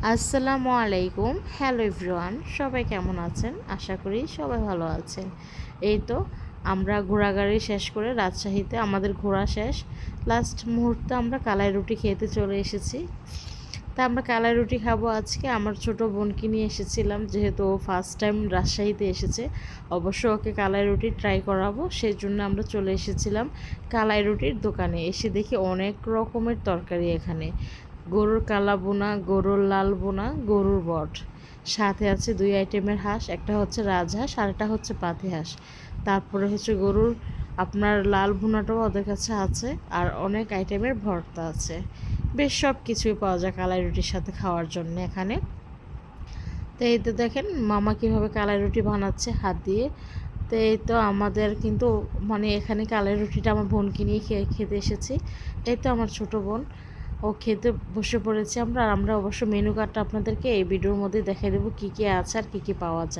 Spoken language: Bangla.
আসসালামু আলাইকুম। হ্যালো এভরিওয়ান, সবাই কেমন আছেন? আশা করি সবাই ভালো আছেন। এই তো আমরা ঘোরাঘুরি শেষ করে রাজশাহীতে আমাদের ঘোরা শেষ। লাস্ট মুহূর্তে আমরা কালাই রুটি খেতে চলে এসেছি। তা আমরা কালাই রুটি খাবো আজকে। আমার ছোট বোনকে নিয়ে এসেছিলাম, যেহেতু ও ফার্স্ট টাইম রাজশাহীতে এসেছে। অবশ্য ওকে কালাই রুটি ট্রাই করাবো, সেই জন্য আমরা চলে এসেছিলাম কালাই রুটির দোকানে। এসে দেখি অনেক রকমের তরকারি এখানে। গরুর কালা বোনা, গরুর লাল বোনা, গরুর বট, সাথে আছে 2 আইটেমের হাঁস, একটা হচ্ছে রাজহাঁস আর একটা হচ্ছে পাতি হাঁস। তারপরে হচ্ছে গরুর আপনার লাল ভুনাটাও ওদের কাছে আছে, আর অনেক আইটেমের ভর্তা আছে। বেশ সব কিছুই পাওয়া যায় কালাই রুটির সাথে খাওয়ার জন্য এখানে। তো এই তো দেখেন মামা কীভাবে কালাই রুটি বানাচ্ছে হাত দিয়ে। তো এই তো আমাদের কিন্তু মানে এখানে কালাই রুটিটা আমার বোনকে নিয়ে খেতে এসেছি। এই তো আমার ছোট বোন, ও খেতে বসে পড়েছি আমরা। আর আমরা অবশ্য মেনু কার্ডটা আপনাদেরকে এই ভিডিওর মধ্যে দেখাই দেবো কী কী আছে আর কী কী পাওয়া যায়।